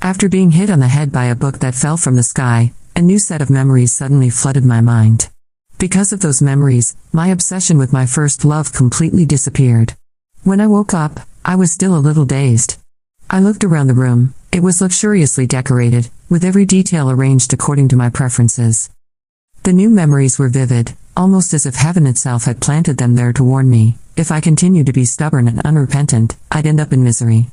After being hit on the head by a book that fell from the sky, a new set of memories suddenly flooded my mind. Because of those memories, my obsession with my first love completely disappeared. When I woke up, I was still a little dazed. I looked around the room. It was luxuriously decorated, with every detail arranged according to my preferences. The new memories were vivid, almost as if heaven itself had planted them there to warn me. If I continued to be stubborn and unrepentant, I'd end up in misery.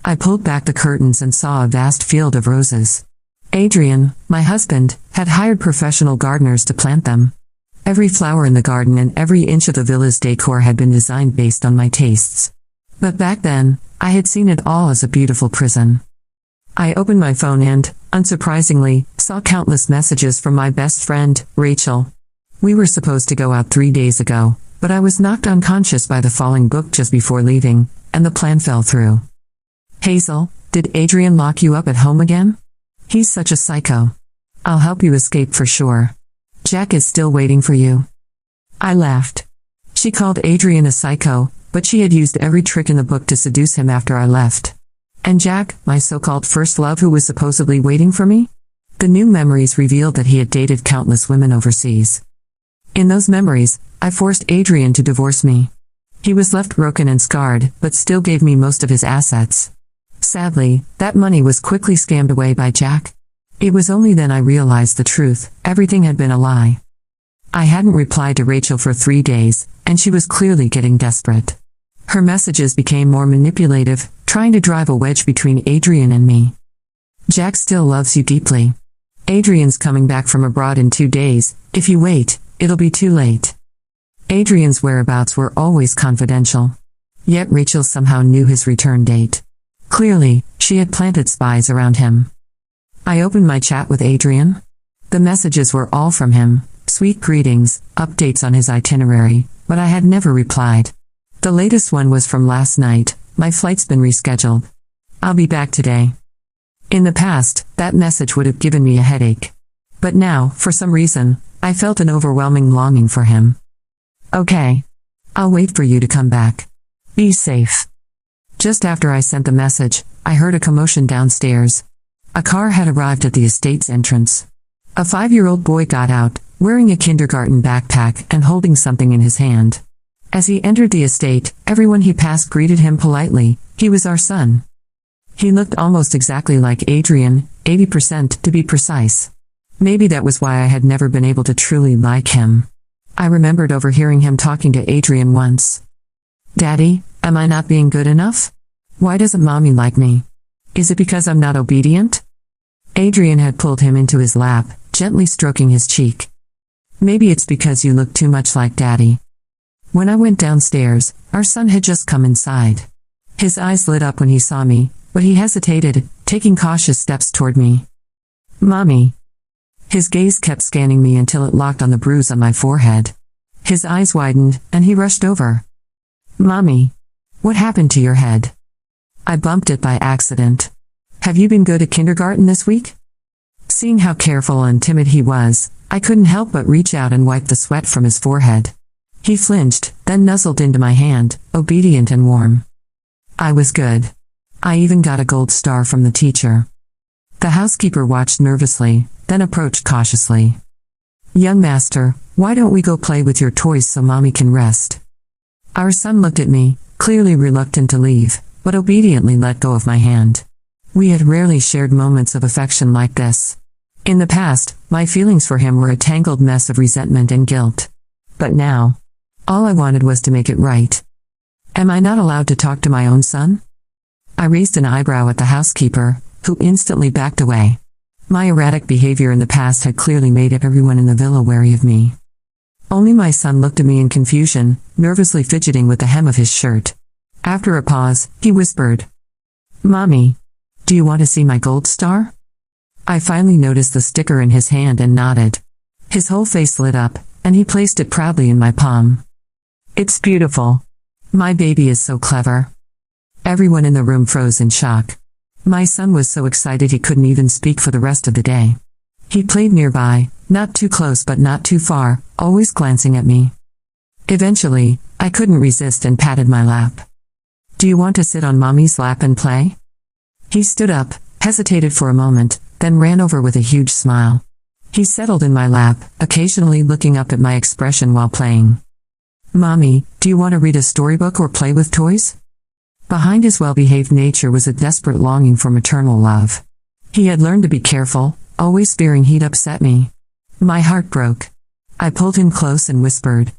I pulled back the curtains and saw a vast field of roses. Adrian, my husband, had hired professional gardeners to plant them. Every flower in the garden and every inch of the villa's decor had been designed based on my tastes. But back then, I had seen it all as a beautiful prison. I opened my phone and, unsurprisingly, saw countless messages from my best friend, Rachel. We were supposed to go out 3 days ago, but I was knocked unconscious by the falling book just before leaving, and the plan fell through. Hazel, did Adrian lock you up at home again? He's such a psycho. I'll help you escape for sure. Jack is still waiting for you. I laughed. She called Adrian a psycho, but she had used every trick in the book to seduce him after I left. And Jack, my so-called first love who was supposedly waiting for me? The new memories revealed that he had dated countless women overseas. In those memories, I forced Adrian to divorce me. He was left broken and scarred, but still gave me most of his assets. Sadly, that money was quickly scammed away by Jack. It was only then I realized the truth. Everything had been a lie. I hadn't replied to Rachel for 3 days, and she was clearly getting desperate. Her messages became more manipulative, trying to drive a wedge between Adrian and me. Jack still loves you deeply. Adrian's coming back from abroad in 2 days. If you wait, it'll be too late. Adrian's whereabouts were always confidential. Yet Rachel somehow knew his return date. Clearly, she had planted spies around him. I opened my chat with Adrian. The messages were all from him, sweet greetings, updates on his itinerary, but I had never replied. The latest one was from last night. My flight's been rescheduled. I'll be back today. In the past, that message would have given me a headache. But now, for some reason, I felt an overwhelming longing for him. Okay. I'll wait for you to come back. Be safe. Just after I sent the message, I heard a commotion downstairs. A car had arrived at the estate's entrance. A 5-year-old boy got out, wearing a kindergarten backpack and holding something in his hand. As he entered the estate, everyone he passed greeted him politely. He was our son. He looked almost exactly like Adrian, 80% to be precise. Maybe that was why I had never been able to truly like him. I remembered overhearing him talking to Adrian once. Daddy, am I not being good enough? Why doesn't Mommy like me? Is it because I'm not obedient? Adrian had pulled him into his lap, gently stroking his cheek. Maybe it's because you look too much like Daddy. When I went downstairs, our son had just come inside. His eyes lit up when he saw me, but he hesitated, taking cautious steps toward me. Mommy. His gaze kept scanning me until it locked on the bruise on my forehead. His eyes widened, and he rushed over. Mommy. What happened to your head? I bumped it by accident. Have you been good at kindergarten this week? Seeing how careful and timid he was, I couldn't help but reach out and wipe the sweat from his forehead. He flinched, then nuzzled into my hand, obedient and warm. I was good. I even got a gold star from the teacher. The housekeeper watched nervously, then approached cautiously. Young master, why don't we go play with your toys so Mommy can rest? Our son looked at me, clearly reluctant to leave, but obediently let go of my hand. We had rarely shared moments of affection like this. In the past, my feelings for him were a tangled mess of resentment and guilt. But now, all I wanted was to make it right. Am I not allowed to talk to my own son? I raised an eyebrow at the housekeeper, who instantly backed away. My erratic behavior in the past had clearly made everyone in the villa wary of me. Only my son looked at me in confusion, nervously fidgeting with the hem of his shirt. After a pause, he whispered, Mommy, do you want to see my gold star? I finally noticed the sticker in his hand and nodded. His whole face lit up, and he placed it proudly in my palm. It's beautiful. My baby is so clever. Everyone in the room froze in shock. My son was so excited he couldn't even speak for the rest of the day. He played nearby, not too close but not too far, always glancing at me. Eventually, I couldn't resist and patted my lap. Do you want to sit on Mommy's lap and play? He stood up, hesitated for a moment, then ran over with a huge smile. He settled in my lap, occasionally looking up at my expression while playing. "Mommy, do you want to read a storybook or play with toys?" Behind his well-behaved nature was a desperate longing for maternal love. He had learned to be careful, always fearing he'd upset me. My heart broke. I pulled him close and whispered,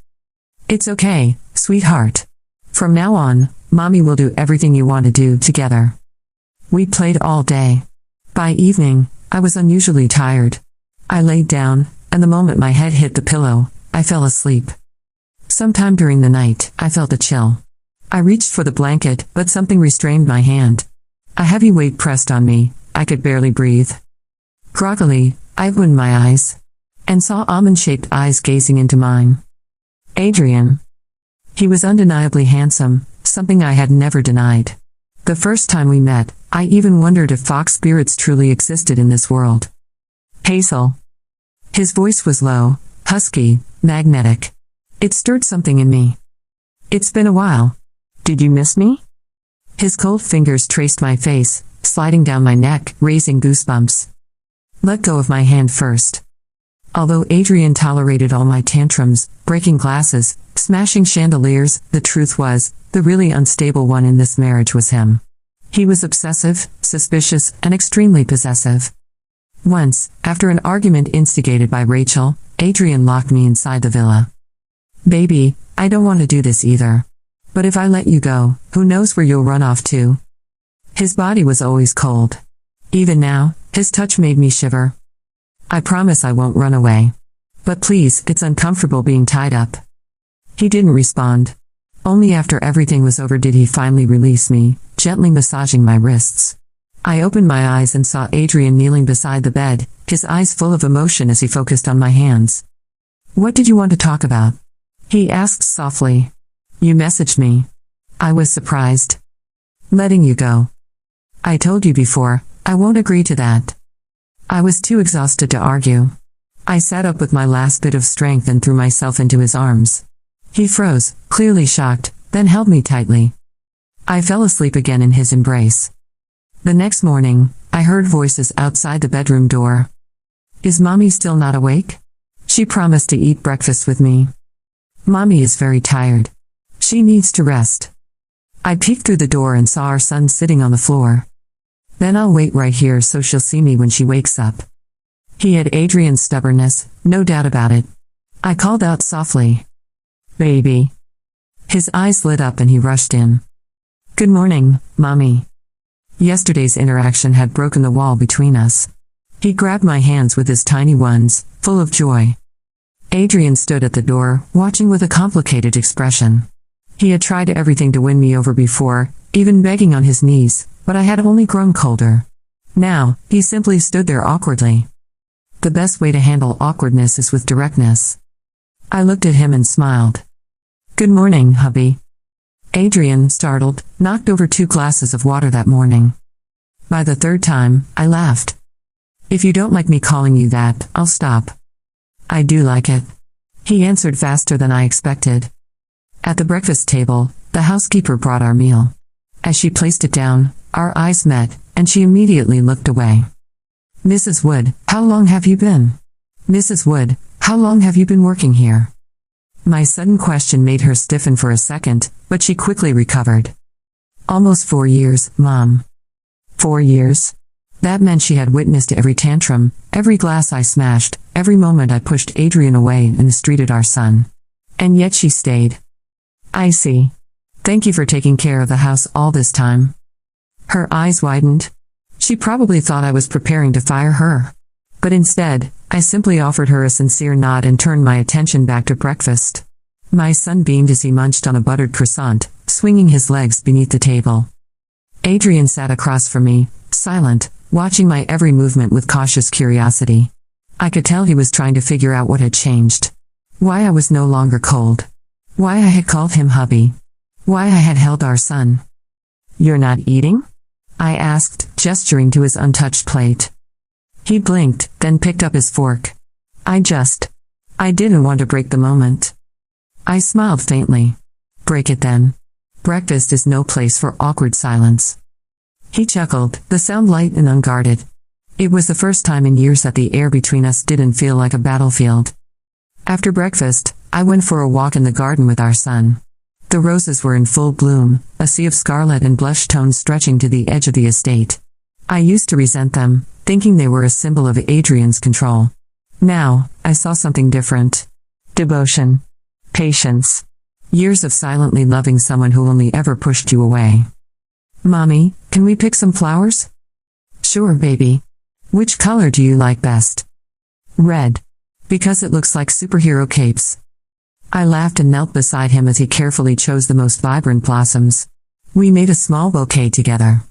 "It's okay, sweetheart. From now on, Mommy will do everything you want to do together." We played all day. By evening, I was unusually tired. I laid down, and the moment my head hit the pillow, I fell asleep. Sometime during the night, I felt a chill. I reached for the blanket, but something restrained my hand. A heavy weight pressed on me. I could barely breathe. Groggily, I opened my eyes and saw almond-shaped eyes gazing into mine. Adrian. He was undeniably handsome, something I had never denied. The first time we met, I even wondered if fox spirits truly existed in this world. "Hazel." His voice was low, husky, magnetic. It stirred something in me. "It's been a while. Did you miss me?" His cold fingers traced my face, sliding down my neck, raising goosebumps. Let go of my hand first. Although Adrian tolerated all my tantrums, breaking glasses, smashing chandeliers, the truth was, the really unstable one in this marriage was him. He was obsessive, suspicious, and extremely possessive. Once, after an argument instigated by Rachel, Adrian locked me inside the villa. "Baby, I don't want to do this either. But if I let you go, who knows where you'll run off to?" His body was always cold. Even now, his touch made me shiver. "I promise I won't run away. But please, it's uncomfortable being tied up." He didn't respond. Only after everything was over did he finally release me, gently massaging my wrists. I opened my eyes and saw Adrian kneeling beside the bed, his eyes full of emotion as he focused on my hands. "What did you want to talk about?" he asked softly. "You messaged me." I was surprised. "Letting you go." "I told you before, I won't agree to that." I was too exhausted to argue. I sat up with my last bit of strength and threw myself into his arms. He froze, clearly shocked, then held me tightly. I fell asleep again in his embrace. The next morning, I heard voices outside the bedroom door. "Is Mommy still not awake?" She promised to eat breakfast with me. "Mommy is very tired. She needs to rest." I peeked through the door and saw our son sitting on the floor. "Then I'll wait right here so she'll see me when she wakes up." He had Adrian's stubbornness, no doubt about it. I called out softly, "Baby." His eyes lit up and he rushed in. "Good morning, Mommy." Yesterday's interaction had broken the wall between us. He grabbed my hands with his tiny ones, full of joy. Adrian stood at the door, watching with a complicated expression. He had tried everything to win me over before, even begging on his knees, but I had only grown colder. Now, he simply stood there awkwardly. The best way to handle awkwardness is with directness. I looked at him and smiled. "Good morning, hubby." Adrian, startled, knocked over 2 glasses of water that morning. By the third time, I laughed. "If you don't like me calling you that, I'll stop." "I do like it." He answered faster than I expected. At the breakfast table, the housekeeper brought our meal. As she placed it down, our eyes met, and she immediately looked away. "Mrs. Wood, how long have you been?" "Mrs. Wood, how long have you been working here?" My sudden question made her stiffen for a second, but she quickly recovered. "Almost 4 years, Mom." 4 years? That meant she had witnessed every tantrum, every glass I smashed, every moment I pushed Adrian away and mistreated our son. And yet she stayed. "I see. Thank you for taking care of the house all this time." Her eyes widened. She probably thought I was preparing to fire her. But instead, I simply offered her a sincere nod and turned my attention back to breakfast. My son beamed as he munched on a buttered croissant, swinging his legs beneath the table. Adrian sat across from me, silent, watching my every movement with cautious curiosity. I could tell he was trying to figure out what had changed. Why I was no longer cold. Why I had called him hubby. Why I had held our son. "You're not eating?" I asked, gesturing to his untouched plate. He blinked, then picked up his fork. I didn't want to break the moment. I smiled faintly. "Break it then. Breakfast is no place for awkward silence." He chuckled, the sound light and unguarded. It was the first time in years that the air between us didn't feel like a battlefield. After breakfast, I went for a walk in the garden with our son. The roses were in full bloom, a sea of scarlet and blush tones stretching to the edge of the estate. I used to resent them, thinking they were a symbol of Adrian's control. Now, I saw something different. Devotion. Patience. Years of silently loving someone who only ever pushed you away. Mommy, can we pick some flowers? Sure, baby. Which color do you like best? Red. Because it looks like superhero capes. I laughed and knelt beside him as he carefully chose the most vibrant blossoms. We made a small bouquet together.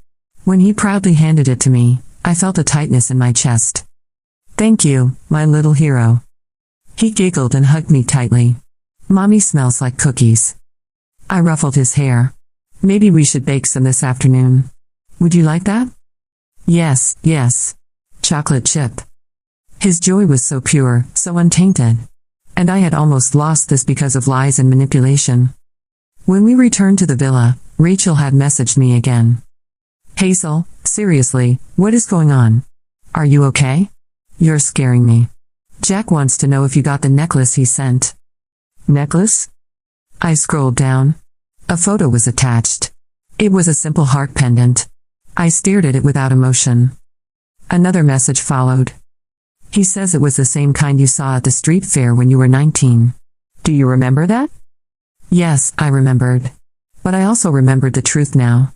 When he proudly handed it to me, I felt a tightness in my chest. Thank you, my little hero. He giggled and hugged me tightly. Mommy smells like cookies. I ruffled his hair. Maybe we should bake some this afternoon. Would you like that? Yes, yes. Chocolate chip. His joy was so pure, so untainted. And I had almost lost this because of lies and manipulation. When we returned to the villa, Rachel had messaged me again. Hazel, seriously, what is going on? Are you okay? You're scaring me. Jack wants to know if you got the necklace he sent. Necklace? I scrolled down. A photo was attached. It was a simple heart pendant. I stared at it without emotion. Another message followed. He says it was the same kind you saw at the street fair when you were 19. Do you remember that? Yes, I remembered. But I also remembered the truth now.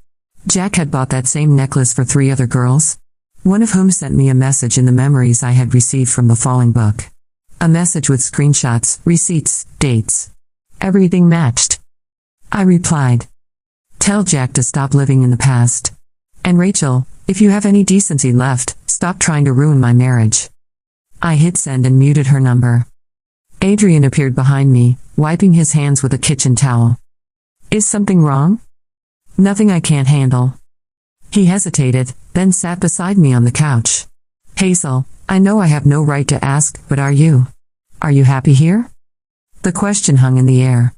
Jack had bought that same necklace for 3 other girls, one of whom sent me a message in the memories I had received from the falling book. A message with screenshots, receipts, dates. Everything matched. I replied, "Tell Jack to stop living in the past. And Rachel, if you have any decency left, stop trying to ruin my marriage." I hit send and muted her number. Adrian appeared behind me, wiping his hands with a kitchen towel. Is something wrong? Nothing I can't handle. He hesitated, then sat beside me on the couch. Hazel, I know I have no right to ask, but are you? Are you happy here? The question hung in the air.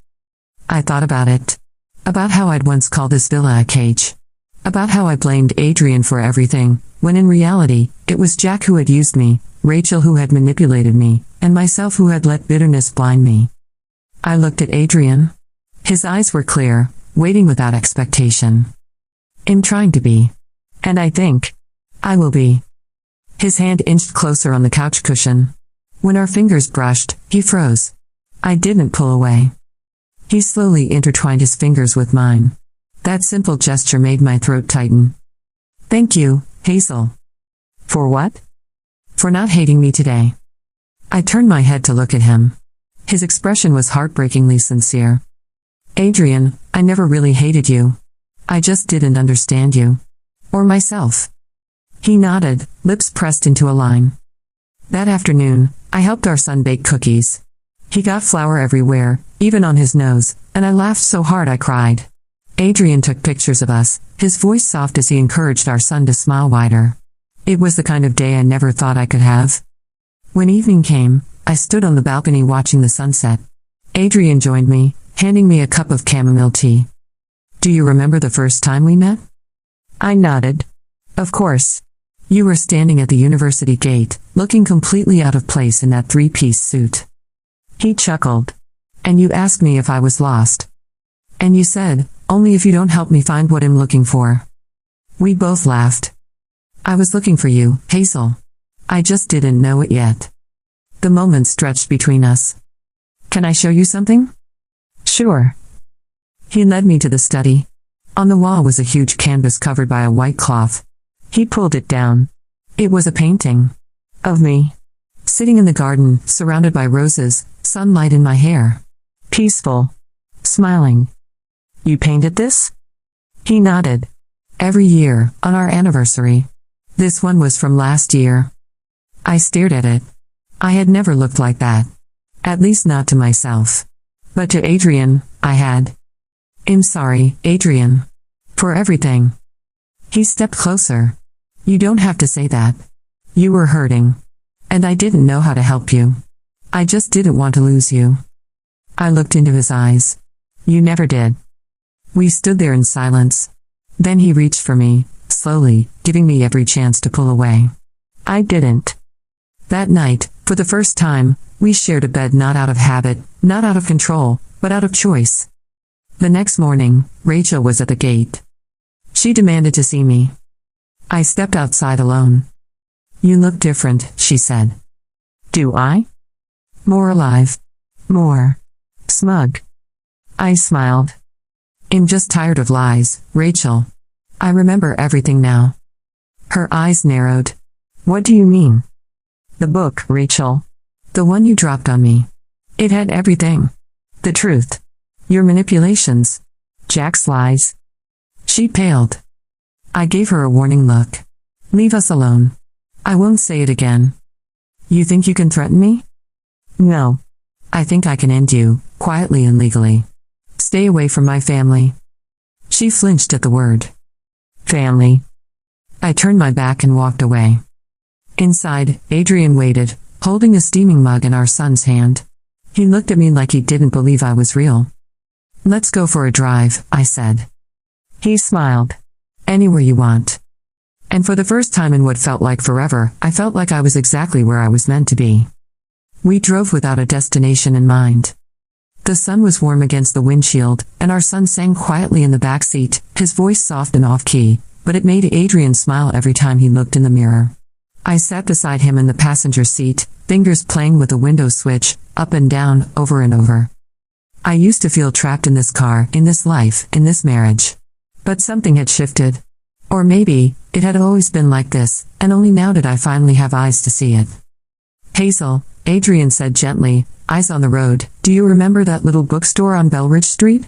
I thought about it. About how I'd once called this villa a cage. About how I blamed Adrian for everything, when in reality, it was Jack who had used me, Rachel who had manipulated me, and myself who had let bitterness blind me. I looked at Adrian. His eyes were clear, waiting without expectation. I'm trying to be. And I think I will be. His hand inched closer on the couch cushion. When our fingers brushed, he froze. I didn't pull away. He slowly intertwined his fingers with mine. That simple gesture made my throat tighten. Thank you, Hazel. For what? For not hating me today. I turned my head to look at him. His expression was heartbreakingly sincere. Adrian, I never really hated you. I just didn't understand you. Or myself. He nodded, lips pressed into a line. That afternoon, I helped our son bake cookies. He got flour everywhere, even on his nose, and I laughed so hard I cried. Adrian took pictures of us, his voice soft as he encouraged our son to smile wider. It was the kind of day I never thought I could have. When evening came, I stood on the balcony watching the sunset. Adrian joined me, handing me a cup of chamomile tea. Do you remember the first time we met? I nodded. Of course. You were standing at the university gate, looking completely out of place in that 3-piece suit. He chuckled. And you asked me if I was lost. And you said, only if you don't help me find what I'm looking for. We both laughed. I was looking for you, Hazel. I just didn't know it yet. The moment stretched between us. Can I show you something? Sure. He led me to the study. On the wall was a huge canvas covered by a white cloth. He pulled it down. It was a painting. Of me. Sitting in the garden, surrounded by roses, sunlight in my hair. Peaceful. Smiling. You painted this? He nodded. Every year, on our anniversary. This one was from last year. I stared at it. I had never looked like that. At least not to myself. But to Adrian, I had. I'm sorry, Adrian. For everything. He stepped closer. You don't have to say that. You were hurting. And I didn't know how to help you. I just didn't want to lose you. I looked into his eyes. You never did. We stood there in silence. Then he reached for me, slowly, giving me every chance to pull away. I didn't. That night, for the first time, we shared a bed not out of habit, not out of control, but out of choice. The next morning, Rachel was at the gate. She demanded to see me. I stepped outside alone. "You look different," she said. "Do I?" "More alive. More smug." I smiled. "I'm just tired of lies, Rachel." I remember everything now. Her eyes narrowed. "What do you mean?" "The book, Rachel. The one you dropped on me. It had everything. The truth. Your manipulations. Jack's lies." She paled. I gave her a warning look. "Leave us alone. I won't say it again." "You think you can threaten me?" "No. I think I can end you, quietly and legally. Stay away from my family." She flinched at the word. "Family." I turned my back and walked away. Inside, Adrian waited, holding a steaming mug in our son's hand. He looked at me like he didn't believe I was real. "Let's go for a drive," I said. He smiled. "Anywhere you want." And for the first time in what felt like forever, I felt like I was exactly where I was meant to be. We drove without a destination in mind. The sun was warm against the windshield, and our son sang quietly in the back seat, his voice soft and off-key, but it made Adrian smile every time he looked in the mirror. I sat beside him in the passenger seat, fingers playing with the window switch, up and down, over and over. I used to feel trapped in this car, in this life, in this marriage. But something had shifted. Or maybe, it had always been like this, and only now did I finally have eyes to see it. "Hazel," Adrian said gently, eyes on the road, "do you remember that little bookstore on Belridge Street?"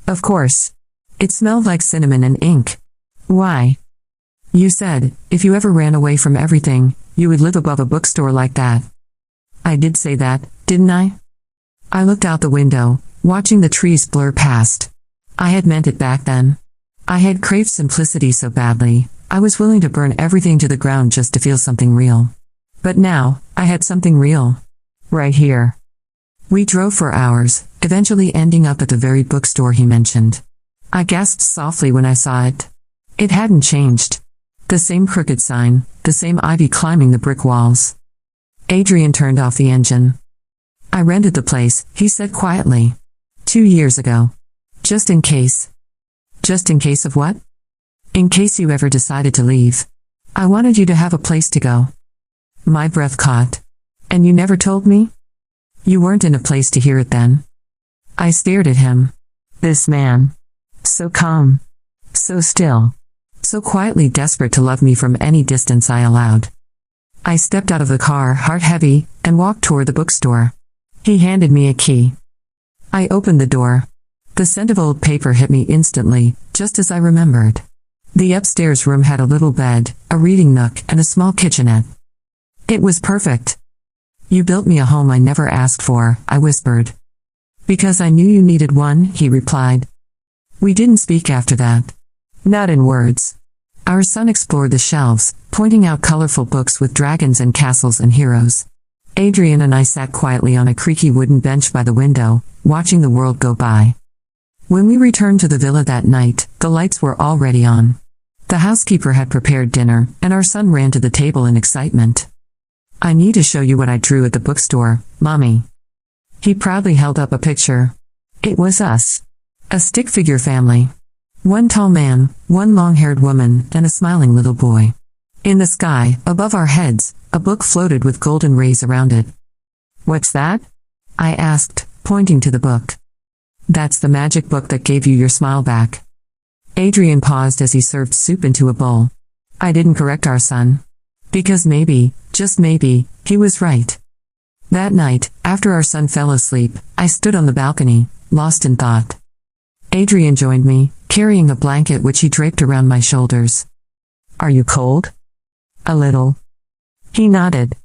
"Of course. It smelled like cinnamon and ink." "Why?" "You said, if you ever ran away from everything, you would live above a bookstore like that." I did say that, didn't I? I looked out the window, watching the trees blur past. I had meant it back then. I had craved simplicity so badly, I was willing to burn everything to the ground just to feel something real. But now, I had something real. Right here. We drove for hours, eventually ending up at the very bookstore he mentioned. I gasped softly when I saw it. It hadn't changed. The same crooked sign, the same ivy climbing the brick walls. Adrian turned off the engine. "I rented the place," he said quietly. 2 years ago. Just in case." "Just in case of what?" "In case you ever decided to leave. I wanted you to have a place to go." My breath caught. "And you never told me?" "You weren't in a place to hear it then." I stared at him. This man. So calm. So still. So quietly desperate to love me from any distance I allowed. I stepped out of the car, heart heavy, and walked toward the bookstore. He handed me a key. I opened the door. The scent of old paper hit me instantly, just as I remembered. The upstairs room had a little bed, a reading nook, and a small kitchenette. It was perfect. "You built me a home I never asked for," I whispered. "Because I knew you needed one," he replied. We didn't speak after that. Not in words. Our son explored the shelves, pointing out colorful books with dragons and castles and heroes. Adrian and I sat quietly on a creaky wooden bench by the window, watching the world go by. When we returned to the villa that night, the lights were already on. The housekeeper had prepared dinner, and our son ran to the table in excitement. "I need to show you what I drew at the bookstore, Mommy." He proudly held up a picture. It was us. A stick-figure family. One tall man, one long-haired woman, and a smiling little boy. In the sky, above our heads, a book floated with golden rays around it. "What's that?" I asked, pointing to the book. "That's the magic book that gave you your smile back." Adrian paused as he served soup into a bowl. I didn't correct our son. Because maybe, just maybe, he was right. That night, after our son fell asleep, I stood on the balcony, lost in thought. Adrian joined me, carrying a blanket which he draped around my shoulders. "Are you cold?" "A little." He nodded.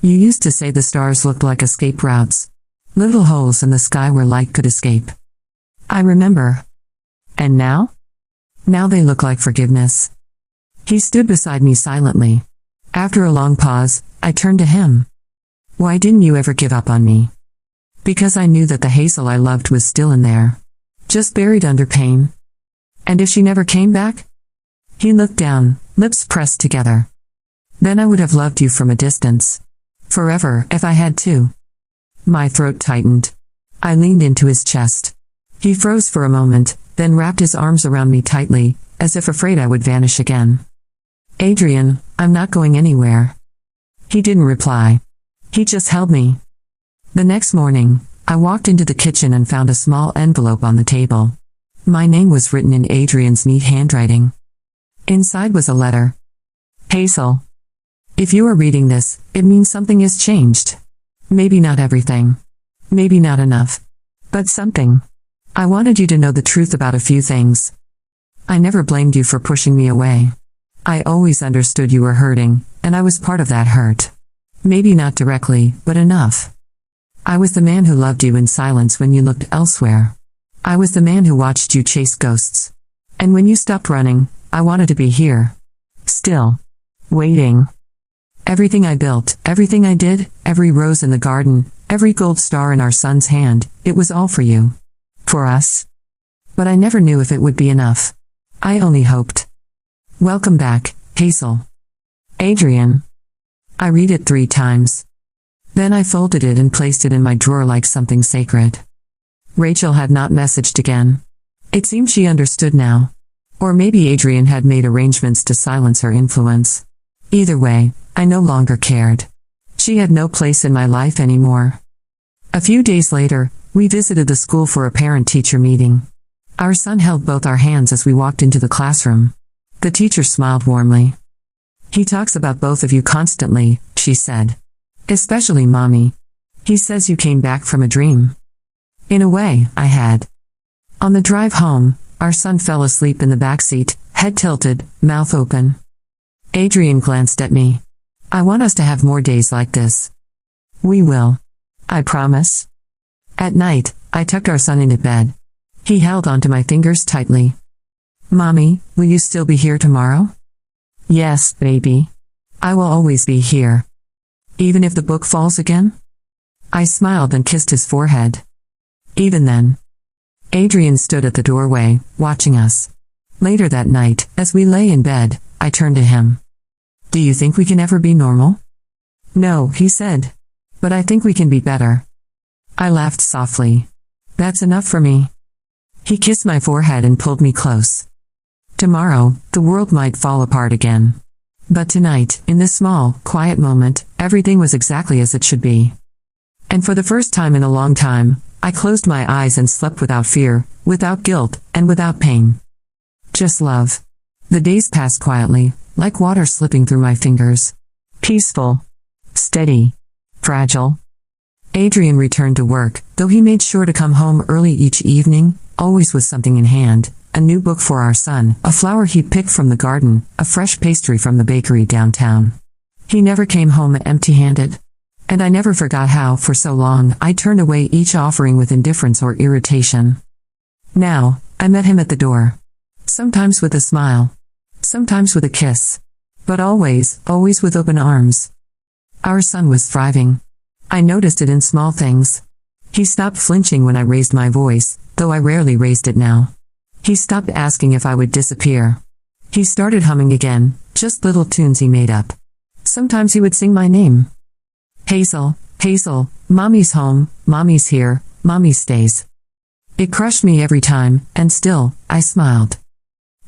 "You used to say the stars looked like escape routes. Little holes in the sky where light could escape." I remember. "And now?" "Now they look like forgiveness." He stood beside me silently. After a long pause, I turned to him. "Why didn't you ever give up on me?" "Because I knew that the Hazel I loved was still in there. Just buried under pain." "And if she never came back?" He looked down, lips pressed together. Then I would have loved you from a distance. Forever, if I had to. My throat tightened. I leaned into his chest. He froze for a moment, then wrapped his arms around me tightly, as if afraid I would vanish again. Adrian, I'm not going anywhere. He didn't reply. He just held me. The next morning, I walked into the kitchen and found a small envelope on the table. My name was written in Adrian's neat handwriting. Inside was a letter. Hazel. If you are reading this, it means something has changed. Maybe not everything. Maybe not enough. But something. I wanted you to know the truth about a few things. I never blamed you for pushing me away. I always understood you were hurting, and I was part of that hurt. Maybe not directly, but enough. I was the man who loved you in silence when you looked elsewhere. I was the man who watched you chase ghosts. And when you stopped running, I wanted to be here. Still. Waiting. Everything I built, everything I did, every rose in the garden, every gold star in our son's hand, it was all for you. For us. But I never knew if it would be enough. I only hoped. Welcome back, Hazel. Adrian. I read it 3 times. Then I folded it and placed it in my drawer like something sacred. Rachel had not messaged again. It seemed she understood now. Or maybe Adrian had made arrangements to silence her influence. Either way, I no longer cared. She had no place in my life anymore. A few days later, we visited the school for a parent-teacher meeting. Our son held both our hands as we walked into the classroom. The teacher smiled warmly. He talks about both of you constantly, she said. Especially Mommy. He says you came back from a dream. In a way, I had. On the drive home, our son fell asleep in the back seat, head tilted, mouth open. Adrian glanced at me. I want us to have more days like this. We will. I promise. At night, I tucked our son into bed. He held onto my fingers tightly. Mommy, will you still be here tomorrow? Yes, baby. I will always be here. Even if the book falls again? I smiled and kissed his forehead. Even then. Adrian stood at the doorway, watching us. Later that night, as we lay in bed, I turned to him. Do you think we can ever be normal? No, he said. But I think we can be better. I laughed softly. That's enough for me. He kissed my forehead and pulled me close. Tomorrow, the world might fall apart again. But tonight, in this small, quiet moment, everything was exactly as it should be. And for the first time in a long time, I closed my eyes and slept without fear, without guilt, and without pain. Just love. The days passed quietly, like water slipping through my fingers. Peaceful. Steady. Fragile. Adrian returned to work, though he made sure to come home early each evening, always with something in hand, a new book for our son, a flower he picked from the garden, a fresh pastry from the bakery downtown. He never came home empty-handed. And I never forgot how, for so long, I turned away each offering with indifference or irritation. Now, I met him at the door. Sometimes with a smile. Sometimes with a kiss. But always, always with open arms. Our son was thriving. I noticed it in small things. He stopped flinching when I raised my voice, though I rarely raised it now. He stopped asking if I would disappear. He started humming again, just little tunes he made up. Sometimes he would sing my name. Hazel, Hazel, Mommy's home, Mommy's here, Mommy stays. It crushed me every time, and still, I smiled.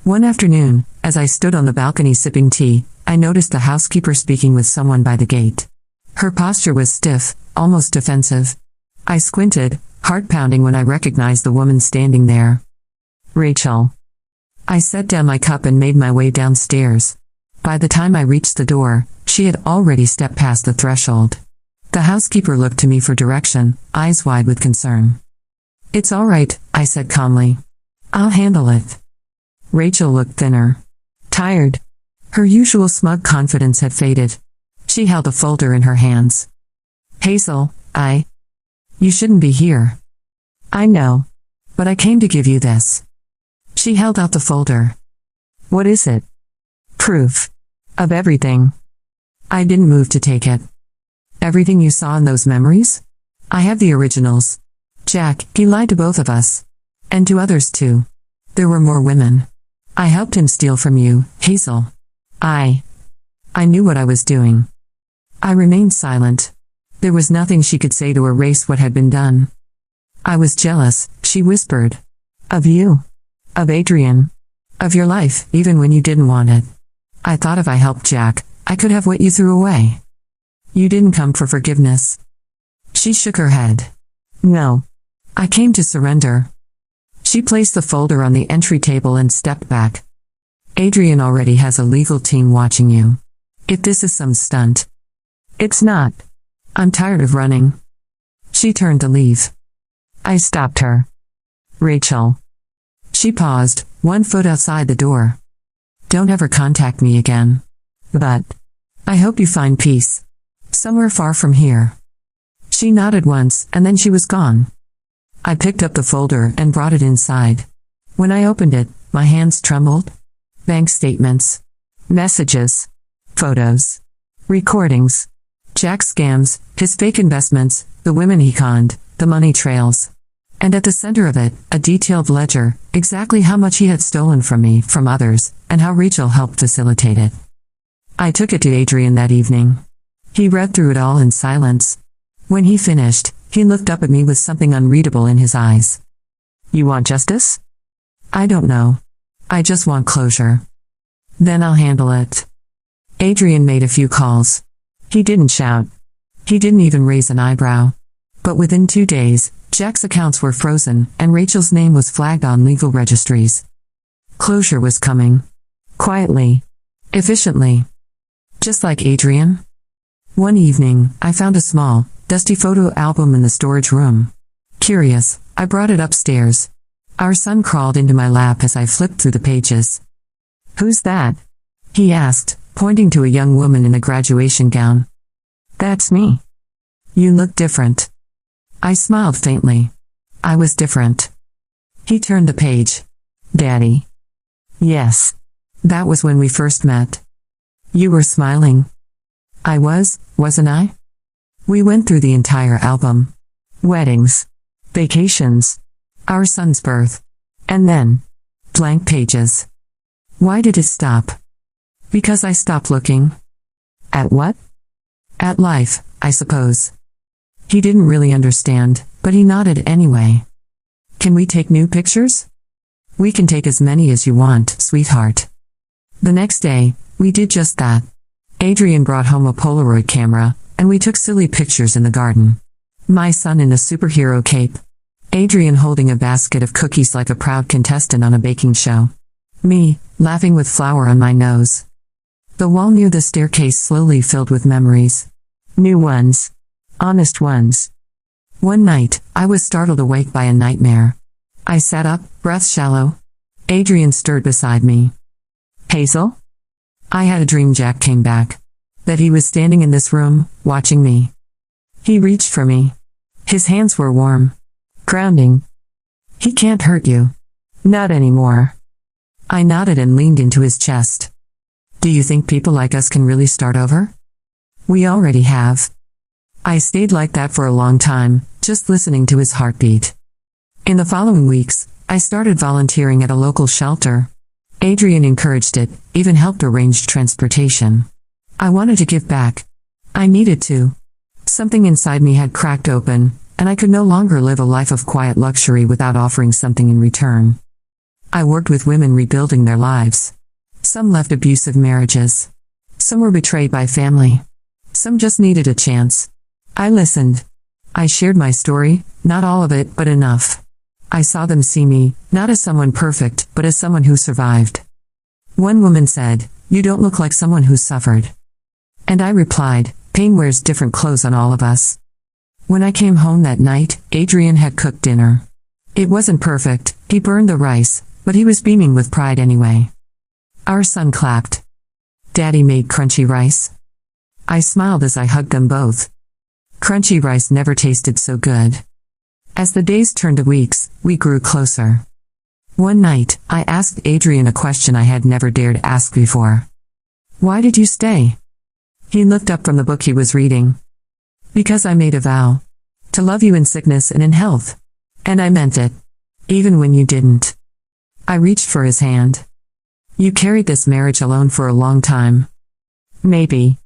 One afternoon, as I stood on the balcony sipping tea, I noticed the housekeeper speaking with someone by the gate. Her posture was stiff, almost defensive. I squinted, heart pounding when I recognized the woman standing there. Rachel. I set down my cup and made my way downstairs. By the time I reached the door, she had already stepped past the threshold. The housekeeper looked to me for direction, eyes wide with concern. It's all right, I said calmly. I'll handle it. Rachel looked thinner. Tired. Her usual smug confidence had faded. She held a folder in her hands. Hazel, You shouldn't be here. I know. But I came to give you this. She held out the folder. What is it? Proof. Of everything. I didn't move to take it. Everything you saw in those memories? I have the originals. Jack, he lied to both of us. And to others too. There were more women. I helped him steal from you, Hazel. I knew what I was doing. I remained silent. There was nothing she could say to erase what had been done. I was jealous, she whispered. Of you. Of Adrian. Of your life, even when you didn't want it. I thought if I helped Jack, I could have what you threw away. You didn't come for forgiveness. She shook her head. No. I came to surrender. She placed the folder on the entry table and stepped back. Adrian already has a legal team watching you. If this is some stunt. It's not. I'm tired of running. She turned to leave. I stopped her. Rachel. She paused, 1 foot outside the door. Don't ever contact me again. But I hope you find peace. Somewhere far from here. She nodded once, and then she was gone. I picked up the folder and brought it inside. When I opened it, my hands trembled. Bank statements. Messages. Photos. Recordings. Jack's scams, his fake investments, the women he conned, the money trails. And at the center of it, a detailed ledger, exactly how much he had stolen from me, from others, and how Rachel helped facilitate it. I took it to Adrian that evening. He read through it all in silence. When he finished, he looked up at me with something unreadable in his eyes. You want justice? I don't know. I just want closure. Then I'll handle it. Adrian made a few calls. He didn't shout. He didn't even raise an eyebrow. But within 2 days, Jack's accounts were frozen, and Rachel's name was flagged on legal registries. Closure was coming. Quietly. Efficiently. Just like Adrian. One evening, I found a small, dusty photo album in the storage room. Curious, I brought it upstairs. Our son crawled into my lap as I flipped through the pages. Who's that? He asked, pointing to a young woman in a graduation gown. That's me. You look different. I smiled faintly. I was different. He turned the page. Daddy. Yes. That was when we first met. You were smiling. I was, wasn't I? We went through the entire album. Weddings. Vacations. Our son's birth. And then. Blank pages. Why did it stop? Because I stopped looking. At what? At life, I suppose. He didn't really understand, but he nodded anyway. Can we take new pictures? We can take as many as you want, sweetheart. The next day, we did just that. Adrian brought home a Polaroid camera, and we took silly pictures in the garden. My son in a superhero cape. Adrian holding a basket of cookies like a proud contestant on a baking show. Me, laughing with flour on my nose. The wall near the staircase slowly filled with memories. New ones. Honest ones. One night, I was startled awake by a nightmare. I sat up, breath shallow. Adrian stirred beside me. Hazel? I had a dream Jack came back. That he was standing in this room, watching me. He reached for me. His hands were warm. Grounding. He can't hurt you. Not anymore. I nodded and leaned into his chest. Do you think people like us can really start over? We already have. I stayed like that for a long time, just listening to his heartbeat. In the following weeks, I started volunteering at a local shelter. Adrian encouraged it, even helped arrange transportation. I wanted to give back. I needed to. Something inside me had cracked open, and I could no longer live a life of quiet luxury without offering something in return. I worked with women rebuilding their lives. Some left abusive marriages. Some were betrayed by family. Some just needed a chance. I listened. I shared my story, not all of it, but enough. I saw them see me, not as someone perfect, but as someone who survived. One woman said, "You don't look like someone who suffered." And I replied, "Pain wears different clothes on all of us." When I came home that night, Adrian had cooked dinner. It wasn't perfect, he burned the rice, but he was beaming with pride anyway. Our son clapped. Daddy made crunchy rice. I smiled as I hugged them both. Crunchy rice never tasted so good. As the days turned to weeks, we grew closer. One night, I asked Adrian a question I had never dared ask before. Why did you stay? He looked up from the book he was reading. Because I made a vow. To love you in sickness and in health. And I meant it. Even when you didn't. I reached for his hand. You carried this marriage alone for a long time. Maybe.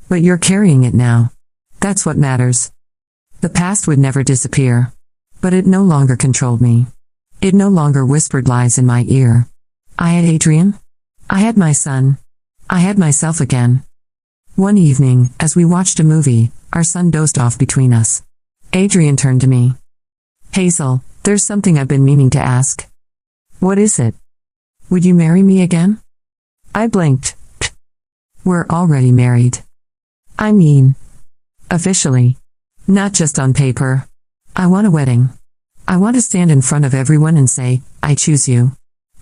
But you're carrying it now. That's what matters. The past would never disappear. But it no longer controlled me. It no longer whispered lies in my ear. I had Adrian. I had my son. I had myself again. One evening, as we watched a movie, our son dozed off between us. Adrian turned to me. Hazel, there's something I've been meaning to ask. What is it? Would you marry me again? I blinked. We're already married. I mean, officially. Not just on paper. I want a wedding. I want to stand in front of everyone and say, I choose you.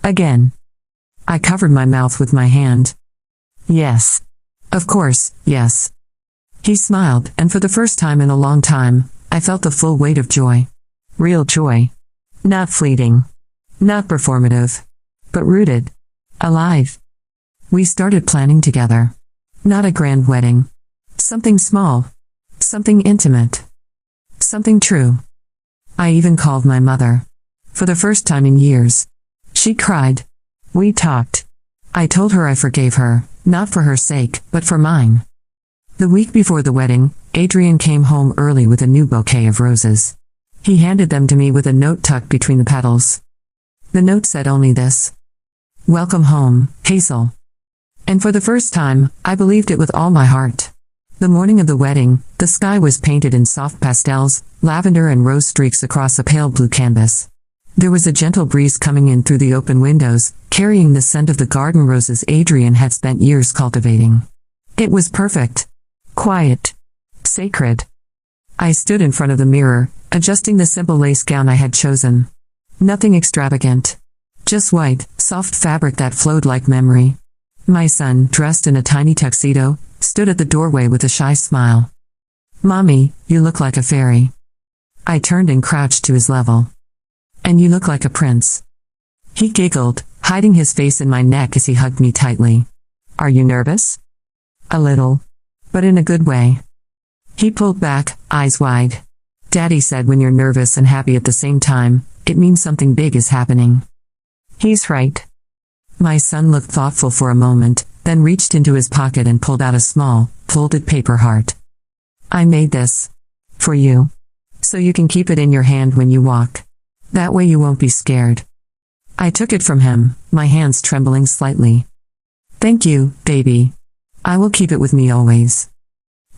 Again. I covered my mouth with my hand. Yes. Of course, yes. He smiled, and for the first time in a long time, I felt the full weight of joy. Real joy. Not fleeting. Not performative. But rooted. Alive. We started planning together. Not a grand wedding. Something small. Something intimate. Something true. I even called my mother. For the first time in years. She cried. We talked. I told her I forgave her, not for her sake, but for mine. The week before the wedding, Adrian came home early with a new bouquet of roses. He handed them to me with a note tucked between the petals. The note said only this. Welcome home, Hazel. And for the first time, I believed it with all my heart. The morning of the wedding, the sky was painted in soft pastels, lavender and rose streaks across a pale blue canvas. There was a gentle breeze coming in through the open windows, carrying the scent of the garden roses Adrian had spent years cultivating. It was perfect. Quiet. Sacred. I stood in front of the mirror, adjusting the simple lace gown I had chosen. Nothing extravagant. Just white, soft fabric that flowed like memory. My son, dressed in a tiny tuxedo, stood at the doorway with a shy smile. Mommy, you look like a fairy. I turned and crouched to his level. And you look like a prince. He giggled, hiding his face in my neck as he hugged me tightly. Are you nervous? A little. But in a good way. He pulled back, eyes wide. Daddy said when you're nervous and happy at the same time, it means something big is happening. He's right. My son looked thoughtful for a moment, then reached into his pocket and pulled out a small, folded paper heart. I made this. For you. So you can keep it in your hand when you walk. That way you won't be scared. I took it from him, my hands trembling slightly. Thank you, baby. I will keep it with me always.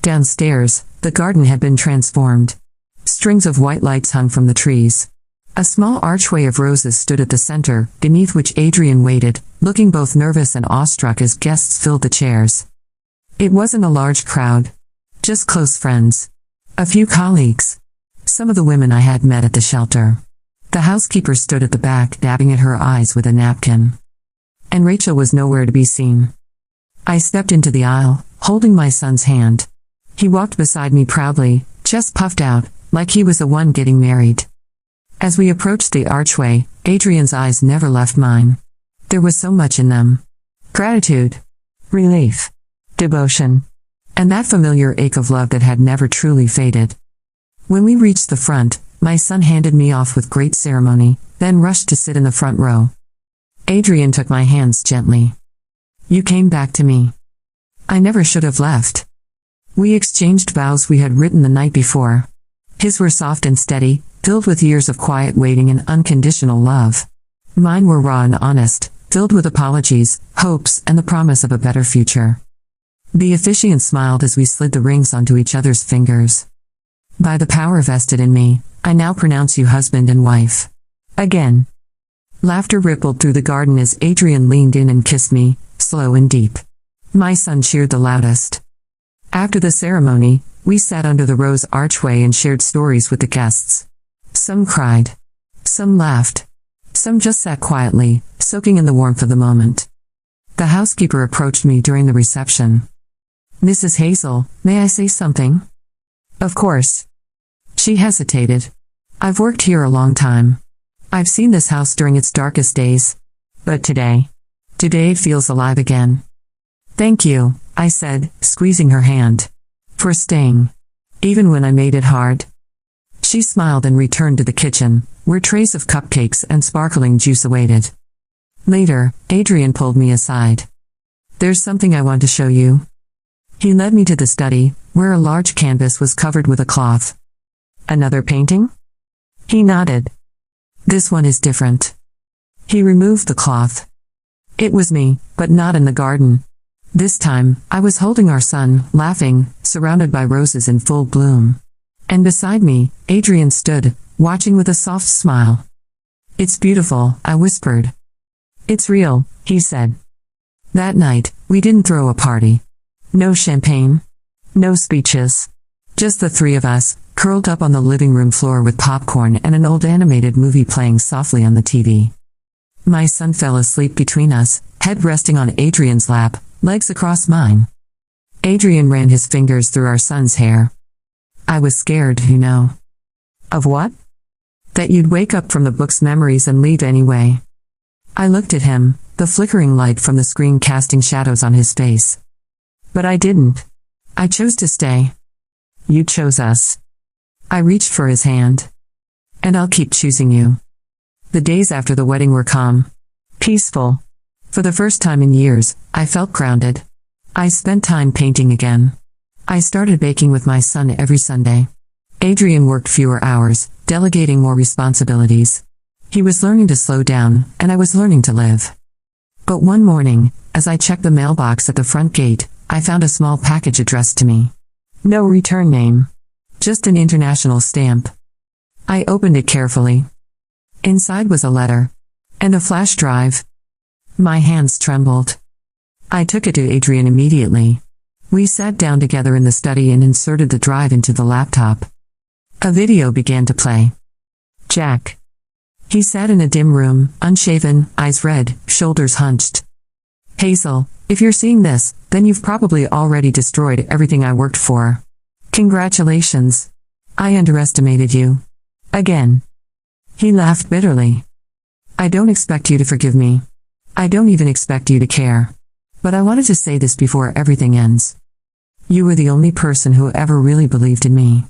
Downstairs, the garden had been transformed. Strings of white lights hung from the trees. A small archway of roses stood at the center, beneath which Adrian waited, looking both nervous and awestruck as guests filled the chairs. It wasn't a large crowd. Just close friends. A few colleagues. Some of the women I had met at the shelter. The housekeeper stood at the back, dabbing at her eyes with a napkin. And Rachel was nowhere to be seen. I stepped into the aisle, holding my son's hand. He walked beside me proudly, chest puffed out, like he was the one getting married. As we approached the archway, Adrian's eyes never left mine. There was so much in them. Gratitude. Relief. Devotion. And that familiar ache of love that had never truly faded. When we reached the front, my son handed me off with great ceremony, then rushed to sit in the front row. Adrian took my hands gently. You came back to me. I never should have left. We exchanged vows we had written the night before. His were soft and steady, filled with years of quiet waiting and unconditional love. Mine were raw and honest, filled with apologies, hopes, and the promise of a better future. The officiant smiled as we slid the rings onto each other's fingers. By the power vested in me, I now pronounce you husband and wife. Again. Laughter rippled through the garden as Adrian leaned in and kissed me, slow and deep. My son cheered the loudest. After the ceremony, we sat under the rose archway and shared stories with the guests. Some cried. Some laughed. Some just sat quietly, soaking in the warmth of the moment. The housekeeper approached me during the reception. Mrs. Hazel, may I say something? Of course. She hesitated. I've worked here a long time. I've seen this house during its darkest days. But today it feels alive again. Thank you, I said, squeezing her hand. For staying. Even when I made it hard. She smiled and returned to the kitchen, where trays of cupcakes and sparkling juice awaited. Later, Adrian pulled me aside. There's something I want to show you. He led me to the study, where a large canvas was covered with a cloth. Another painting? He nodded. This one is different. He removed the cloth. It was me, but not in the garden. This time, I was holding our son, laughing, surrounded by roses in full bloom. And beside me, Adrian stood, watching with a soft smile. It's beautiful, I whispered. It's real, he said. That night, we didn't throw a party. No champagne. No speeches. Just the three of us, curled up on the living room floor with popcorn and an old animated movie playing softly on the TV. My son fell asleep between us, head resting on Adrian's lap, legs across mine. Adrian ran his fingers through our son's hair. I was scared, you know. Of what? That you'd wake up from the book's memories and leave anyway. I looked at him, the flickering light from the screen casting shadows on his face. But I didn't. I chose to stay. You chose us. I reached for his hand. And I'll keep choosing you. The days after the wedding were calm. Peaceful. For the first time in years, I felt grounded. I spent time painting again. I started baking with my son every Sunday. Adrian worked fewer hours, delegating more responsibilities. He was learning to slow down, and I was learning to live. But one morning, as I checked the mailbox at the front gate, I found a small package addressed to me. No return name. Just an international stamp. I opened it carefully. Inside was a letter. And a flash drive. My hands trembled. I took it to Adrian immediately. We sat down together in the study and inserted the drive into the laptop. A video began to play. Jack. He sat in a dim room, unshaven, eyes red, shoulders hunched. Hazel, if you're seeing this, then you've probably already destroyed everything I worked for. Congratulations. I underestimated you. Again. He laughed bitterly. I don't expect you to forgive me. I don't even expect you to care. But I wanted to say this before everything ends. You were the only person who ever really believed in me.